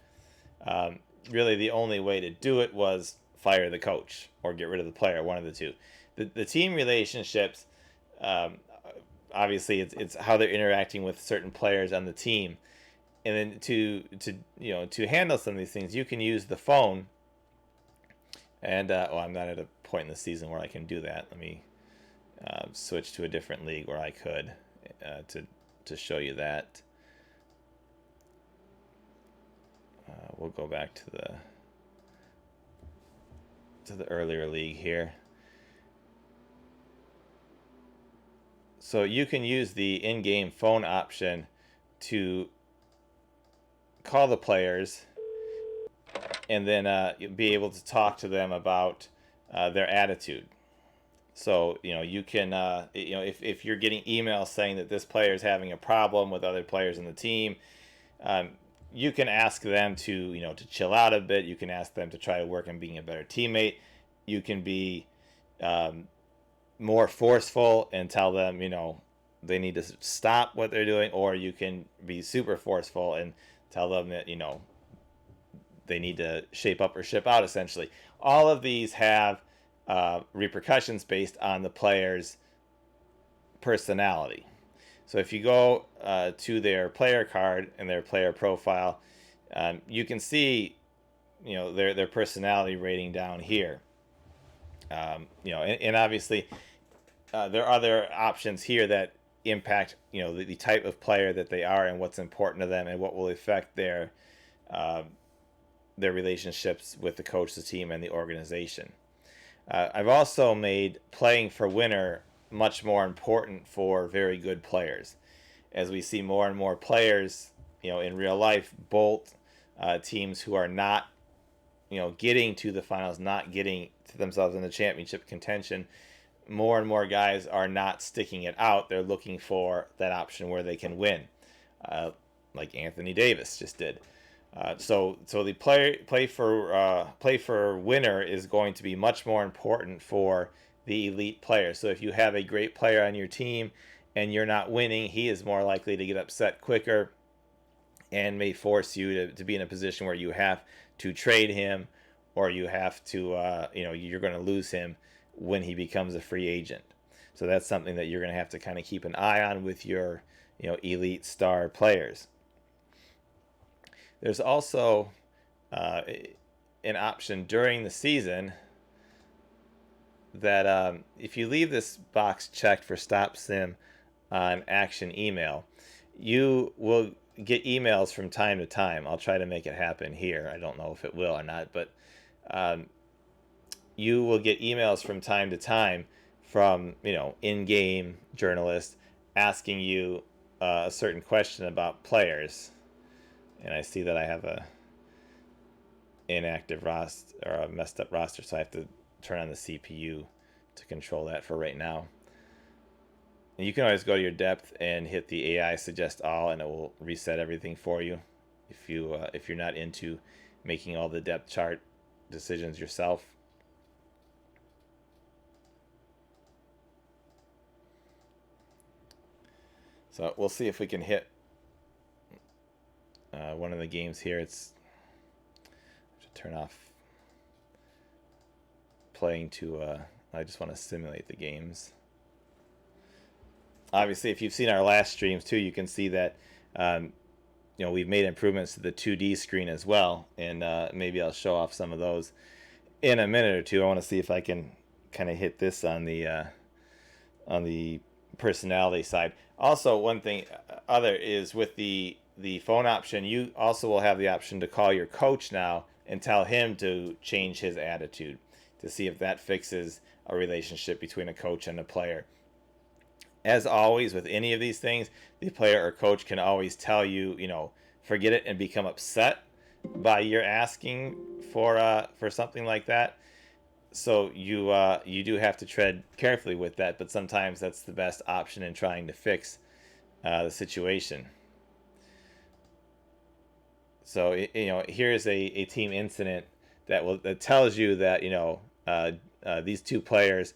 Really, the only way to do it was fire the coach or get rid of the player, one of the two. The team relationships, obviously, it's how they're interacting with certain players on the team. And then to handle some of these things, you can use the phone. And I'm not at a point in the season where I can do that. Let me switch to a different league where I could to show you that. We'll go back to the earlier league here. So you can use the in-game phone option to call the players and then be able to talk to them about their attitude. So you can if you're getting emails saying that this player is having a problem with other players in the team, you can ask them to chill out a bit. You can ask them to try to work on being a better teammate. You can be more forceful and tell them they need to stop what they're doing, or you can be super forceful and tell them that they need to shape up or ship out. Essentially, all of these have repercussions based on the player's personality. So if you go to their player card and their player profile, you can see their personality rating down here. And obviously there are other options here that impact the type of player that they are and what's important to them and what will affect their relationships with the coach, the team, and the organization. I've also made playing for winner much more important for very good players, as we see more and more players in real life bolt teams who are not getting to the finals, not getting to themselves in the championship contention. More and more guys are not sticking it out. They're looking for that option where they can win, like Anthony Davis just did. So the play for winner is going to be much more important for the elite player. So if you have a great player on your team and you're not winning, he is more likely to get upset quicker and may force you to be in a position where you have to trade him, or you have to you're going to lose him when he becomes a free agent. So that's something that you're going to have to kind of keep an eye on with your elite star players. There's also an option during the season that if you leave this box checked for stop sim on action email, you will get emails from time to time. I'll try to make it happen here. I don't know if it will or not, but you will get emails from time to time from, in-game journalists asking you a certain question about players. And I see that I have a inactive roster, or a messed up roster, so I have to turn on the CPU to control that for right now. And you can always go to your depth and hit the AI suggest all, and it will reset everything for you if you're not into making all the depth chart decisions yourself. So we'll see if we can hit one of the games here. It's to turn off playing to. I just want to simulate the games. Obviously, if you've seen our last streams too, you can see that we've made improvements to the 2D screen as well, and maybe I'll show off some of those in a minute or two. I want to see if I can kind of hit this on the personality side. Also, one thing other is with the phone option, you also will have the option to call your coach now and tell him to change his attitude, to see if that fixes a relationship between a coach and a player. As always, with any of these things, the player or coach can always tell you, forget it and become upset by your asking for something like that. So you do have to tread carefully with that, but sometimes that's the best option in trying to fix the situation. So here's a team incident that tells you that these two players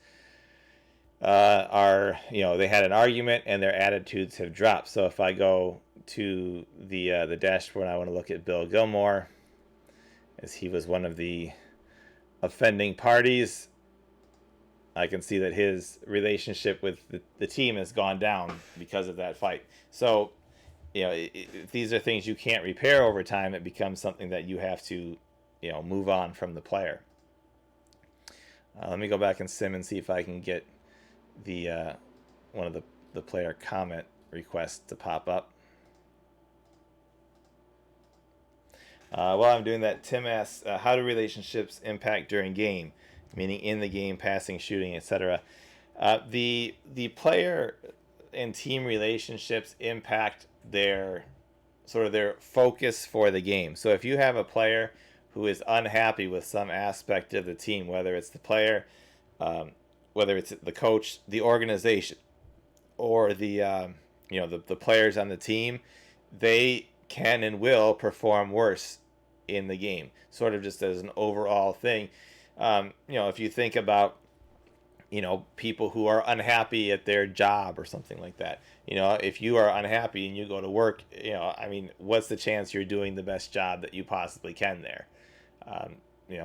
they had an argument and their attitudes have dropped. So if I go to the dashboard, I want to look at Bill Gilmore, as he was one of the offending parties. I can see that his relationship with the team has gone down because of that fight. So if these are things you can't repair over time, it becomes something that you have to move on from the player. Let me go back and sim and see if I can get the one of the player comment requests to pop up. While I'm doing that, Tim asks, how do relationships impact during game, meaning in the game, passing, shooting, etc.? The player and team relationships impact their focus for the game. So if you have a player who is unhappy with some aspect of the team, whether it's the player, whether it's the coach, the organization, or the players on the team, they can and will perform worse in the game, sort of just as an overall thing. If you think about people who are unhappy at their job or something like that, if you are unhappy and you go to work, what's the chance you're doing the best job that you possibly can there?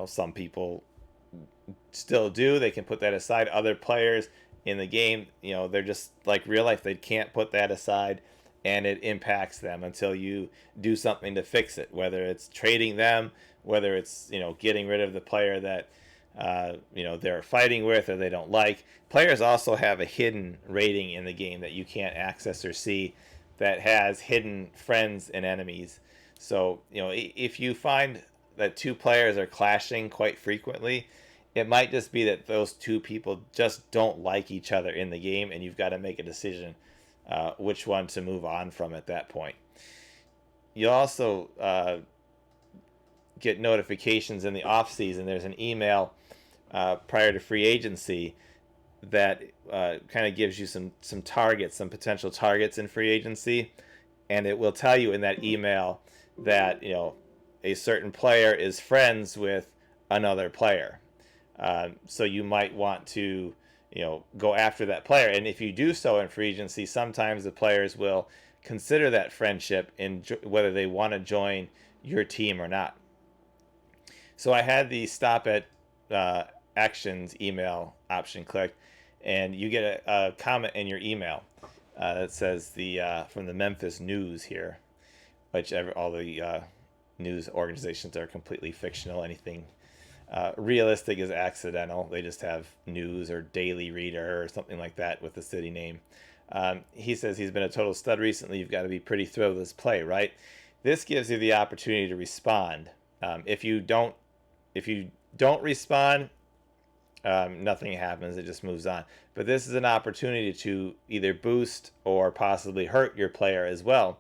Some people still do. They can put that aside. Other players in the game, they're just like real life. They can't put that aside, and it impacts them until you do something to fix it, whether it's trading them, whether it's getting rid of the player that they're fighting with or they don't like. Players also have a hidden rating in the game that you can't access or see, that has hidden friends and enemies. So if you find that two players are clashing quite frequently, it might just be that those two people just don't like each other in the game, and you've got to make a decision which one to move on from at that point. You'll also get notifications in the off season. There's an email prior to free agency that kind of gives you some targets, some potential targets in free agency, and it will tell you in that email that a certain player is friends with another player. So you might want to go after that player, and if you do so in free agency, sometimes the players will consider that friendship in whether they want to join your team or not. So I had the stop at actions email option clicked, and you get a comment in your email that says from the Memphis News here, which all the news organizations are completely fictional. Anything realistic is accidental. They just have news or Daily Reader or something like that with the city name. He says he's been a total stud recently. You've got to be pretty thrilled with his play, right? This gives you the opportunity to respond. If you don't respond, nothing happens. It just moves on. But this is an opportunity to either boost or possibly hurt your player as well.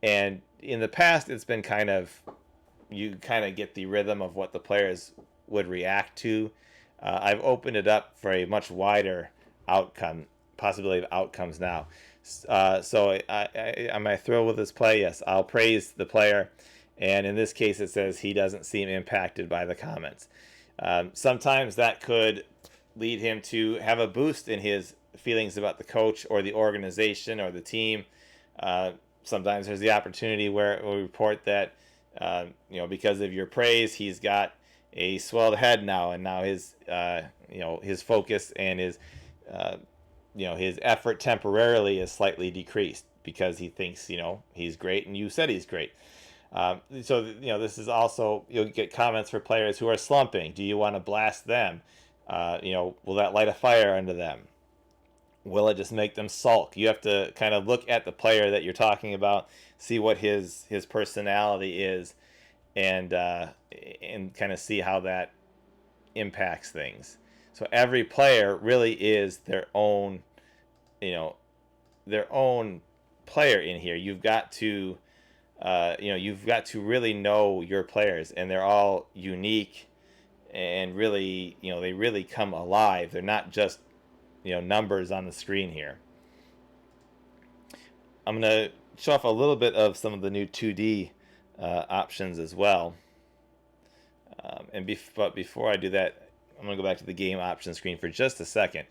And in the past, it's been you kind of get the rhythm of what the players would react to. I've opened it up for a much wider possibility of outcomes now. So am I thrilled with his play? Yes, I'll praise the player. And in this case, it says he doesn't seem impacted by the comments. Sometimes that could lead him to have a boost in his feelings about the coach or the organization or the team. Sometimes there's the opportunity where it will report that, because of your praise, he's got a swelled head now, and now his, his focus and his, his effort temporarily is slightly decreased because he thinks, he's great and you said he's great. So this is also, you'll get comments for players who are slumping. Do you want to blast them? Will that light a fire under them? Will it just make them sulk? You have to kind of look at the player that you're talking about, see what his personality is, and kind of see how that impacts things. So every player really is their own player in here. You've got to really know your players, and they're all unique, and really, they really come alive. They're not just, numbers on the screen here. I'm going to show off a little bit of some of the new 2D options as well. But before I do that, I'm going to go back to the game option screen for just a second.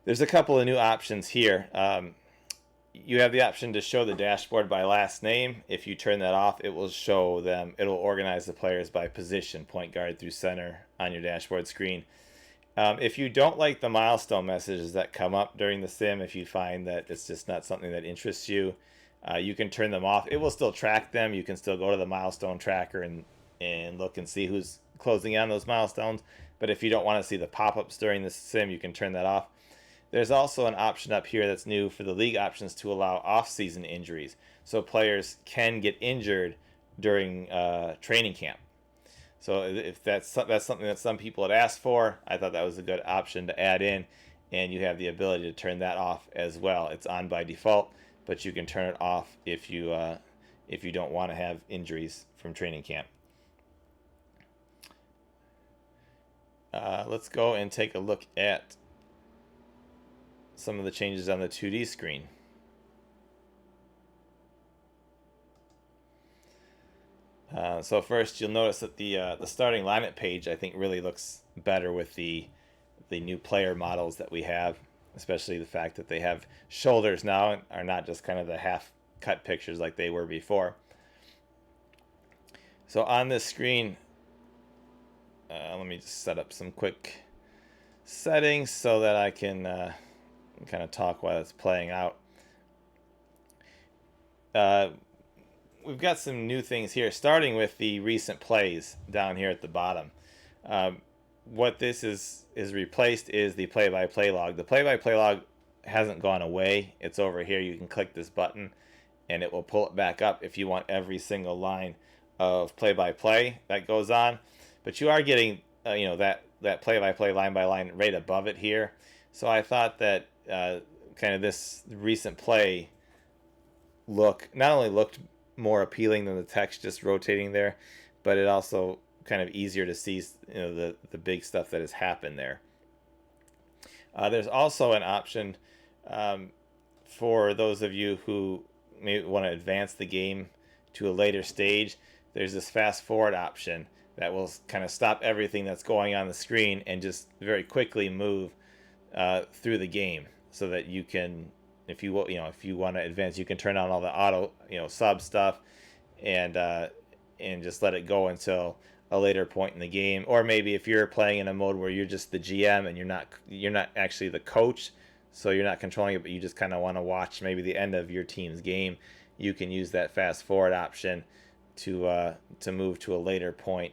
There's a couple of new options here. You have the option to show the dashboard by last name. If you turn that off, it will show them. It'll organize the players by position, point guard through center on your dashboard screen. If you don't like the milestone messages that come up during the sim, if you find that it's just not something that interests you, you can turn them off. It will still track them. You can still go to the milestone tracker and look and see who's closing on those milestones. But if you don't want to see the pop-ups during the sim, you can turn that off. There's also an option up here that's new for the league options to allow off-season injuries. So players can get injured during training camp. So if that's something that some people had asked for, I thought that was a good option to add in. And you have the ability to turn that off as well. It's on by default, but you can turn it off if you don't want to have injuries from training camp. Let's go and take a look at some of the changes on the 2D screen. So first, you'll notice that the starting lineup page, I think, really looks better with the new player models that we have, especially the fact that they have shoulders now and are not just kind of the half-cut pictures like they were before. So on this screen, let me just set up some quick settings so that I can kind of talk while it's playing out. We've got some new things here, starting with the recent plays down here at the bottom. What this is replaced is the play-by-play log. The play-by-play log hasn't gone away. It's over here. You can click this button, and it will pull it back up if you want every single line of play-by-play that goes on. But you are getting, that play-by-play line-by-line right above it here. So I thought that kind of this recent play look not only looked more appealing than the text just rotating there, but it also kind of easier to see, the big stuff that has happened there. There's also an option for those of you who may want to advance the game to a later stage. There's this fast forward option that will kind of stop everything that's going on the screen and just very quickly move through the game, so that you can, if you want to advance, you can turn on all the auto, sub stuff, and just let it go until a later point in the game. Or maybe if you're playing in a mode where you're just the GM and you're not actually the coach, so you're not controlling it, but you just kind of want to watch maybe the end of your team's game, you can use that fast forward option to move to a later point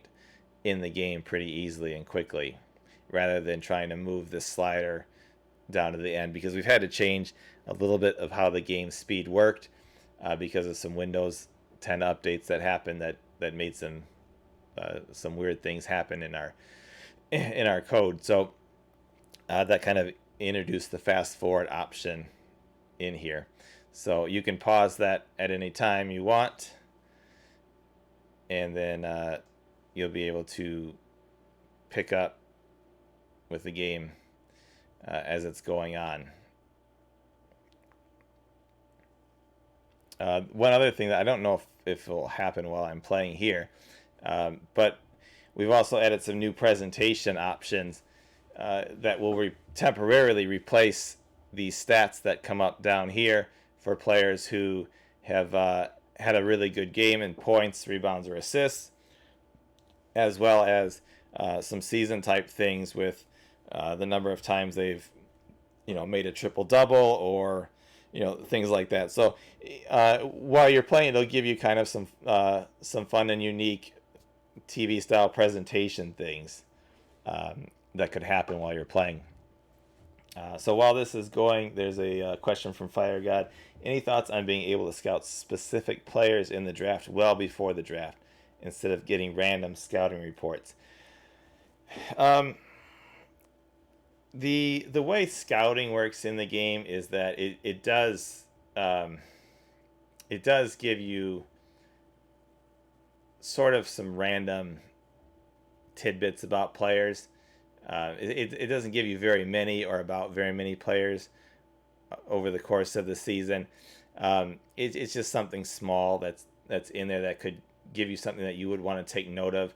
in the game pretty easily and quickly, rather than trying to move this slider down to the end, because we've had to change a little bit of how the game speed worked because of some Windows 10 updates that happened that made some weird things happen in our code. So that kind of introduced the fast forward option in here. So you can pause that at any time you want, and then you'll be able to pick up with the game as it's going on. One other thing that I don't know if it will happen while I'm playing here, but we've also added some new presentation options that will temporarily replace the stats that come up down here for players who have had a really good game in points, rebounds, or assists, as well as some season type things with the number of times they've made a triple double, or things like that. So while you're playing, it'll give you kind of some fun and unique TV style presentation things that could happen while you're playing. So while this is going, there's a question from Fire God. Any thoughts on being able to scout specific players in the draft well before the draft instead of getting random scouting reports? The way scouting works in the game is that it does give you sort of some random tidbits about players. It doesn't give you very many or about very many players over the course of the season. It's just something small that's in there that could give you something that you would want to take note of.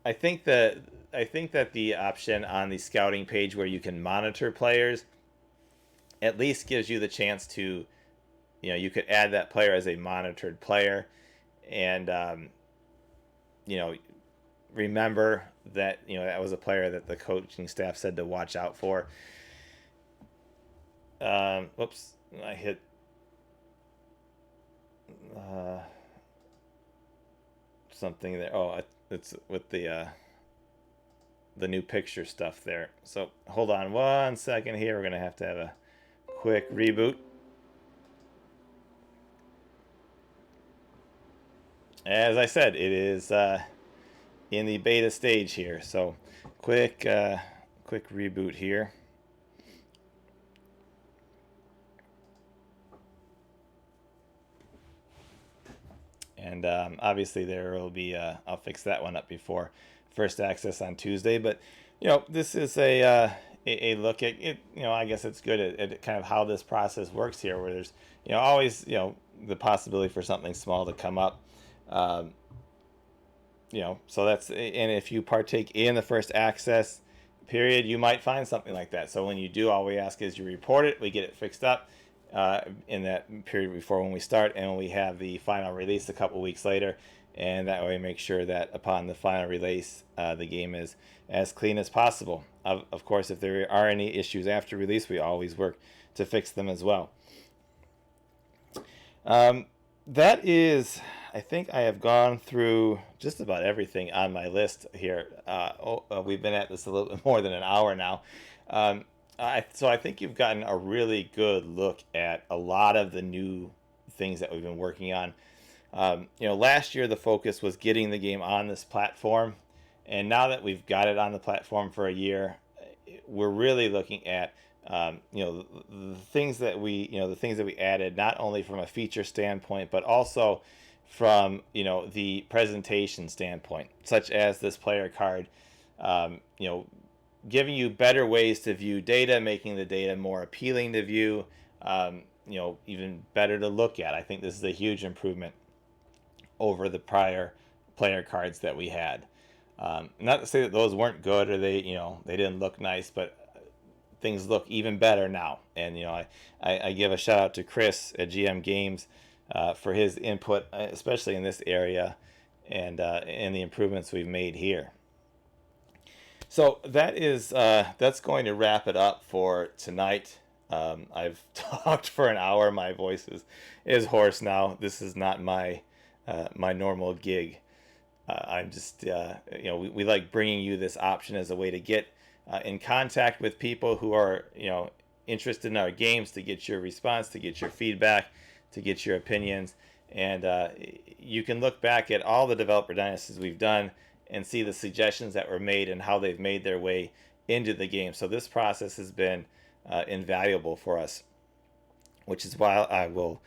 I think that the option on the scouting page where you can monitor players at least gives you the chance to, you could add that player as a monitored player, and remember that that was a player that the coaching staff said to watch out for. Whoops, I hit something there. Oh, it's with the new picture stuff there. So hold on 1 second here. We're gonna have to have a quick reboot. As I said, it is in the beta stage here, so quick reboot here. And obviously there will be I'll fix that one up before first access on Tuesday, but this is a look at it. I guess it's good at kind of how this process works here, where there's always the possibility for something small to come up. So that's, and if you partake in the first access period, you might find something like that. So when you do, all we ask is you report it. We get it fixed up in that period before when we start, and when we have the final release a couple weeks later, and that way make sure that upon the final release the game is as clean as possible. Of course, if there are any issues after release, we always work to fix them as well. That is, I think I have gone through just about everything on my list here. We've been at this a little bit more than an hour now. So I think you've gotten a really good look at a lot of the new things that we've been working on. Last year the focus was getting the game on this platform, and now that we've got it on the platform for a year, we're really looking at the things that we added, not only from a feature standpoint, but also from the presentation standpoint, such as this player card, giving you better ways to view data, making the data more appealing to view, even better to look at. I think this is a huge improvement over the prior player cards that we had. Not to say that those weren't good or they didn't look nice, but things look even better now. And I give a shout out to Chris at GM Games for his input, especially in this area, and the improvements we've made here. So that's going to wrap it up for tonight. I've talked for an hour. My voice is hoarse now. This is not my normal gig. I'm just we like bringing you this option as a way to get in contact with people who are, interested in our games to get your response, to get your feedback, to get your opinions. And you can look back at all the developer dynasties we've done and see the suggestions that were made and how they've made their way into the game. So this process has been invaluable for us, which is why I will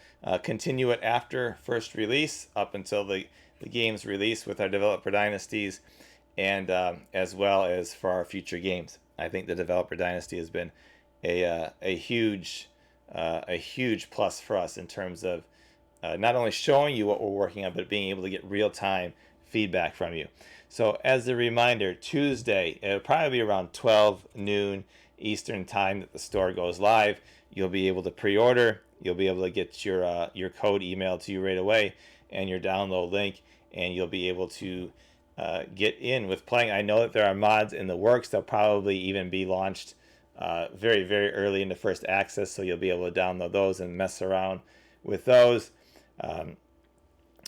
continue it after first release up until the game's release with our developer dynasties, and as well as for our future games. I think the developer dynasty has been a huge plus for us in terms of not only showing you what we're working on, but being able to get real-time feedback from you. So as a reminder, Tuesday, it'll probably be around 12 noon Eastern time that the store goes live. You'll be able to pre-order. You'll be able to get your code emailed to you right away and your download link, and you'll be able to get in with playing. I know that there are mods in the works. They'll probably even be launched very, very early into first access, so you'll be able to download those and mess around with those.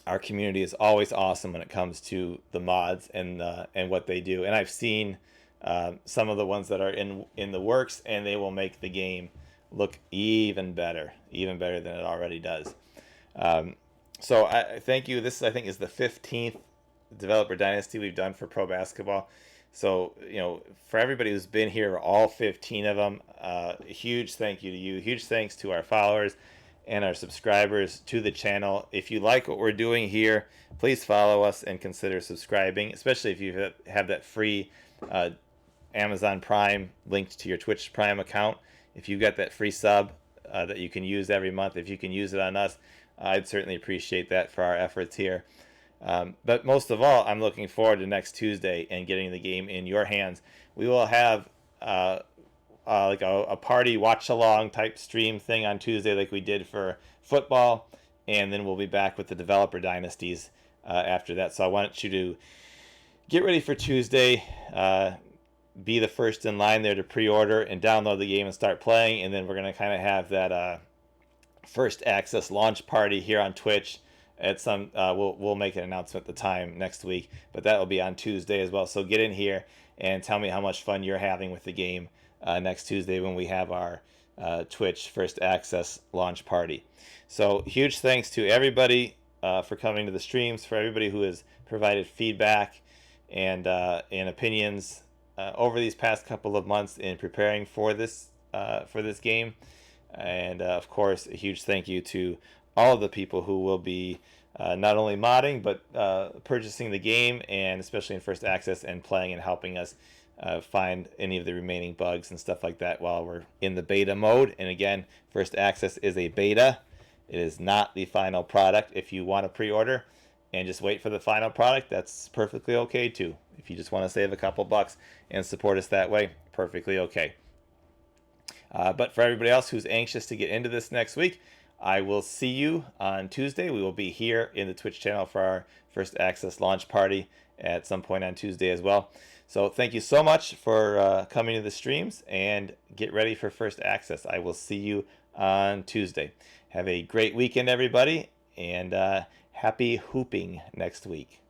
Our community is always awesome when it comes to the mods and what they do. And I've seen some of the ones that are in the works, and they will make the game look even better than it already does. So I thank you. This, I think, is the 15th developer dynasty we've done for pro basketball. So, for everybody who's been here, all 15 of them, a huge thank you to you. Huge thanks to our followers and our subscribers to the channel. If you like what we're doing here, please follow us and consider subscribing, especially if you have that free Amazon Prime linked to your Twitch Prime account. If you've got that free sub that you can use every month, if you can use it on us, I'd certainly appreciate that for our efforts here. But most of all, I'm looking forward to next Tuesday and getting the game in your hands. We will have like a party watch-along type stream thing on Tuesday like we did for football, and then we'll be back with the developer dynasties after that. So I want you to get ready for Tuesday. Be the first in line there to pre-order and download the game and start playing, and then we're going to kind of have that first access launch party here on Twitch at some we'll make an announcement at the time next week, but that will be on Tuesday as well. So get in here and tell me how much fun you're having with the game next Tuesday when we have our Twitch first access launch party. So huge thanks to everybody for coming to the streams, for everybody who has provided feedback and opinions over these past couple of months in preparing for this game. And of course, a huge thank you to all of the people who will be not only modding, but purchasing the game, and especially in first access, and playing and helping us find any of the remaining bugs and stuff like that while we're in the beta mode. And again, first access is a beta. It is not the final product. If you want to pre-order and just wait for the final product, that's perfectly okay too. If you just want to save a couple bucks and support us that way, perfectly okay. But for everybody else who's anxious to get into this next week, I will see you on Tuesday. We will be here in the Twitch channel for our first access launch party at some point on Tuesday as well. So thank you so much for coming to the streams, and get ready for first access. I will see you on Tuesday. Have a great weekend, everybody, and happy hooping next week.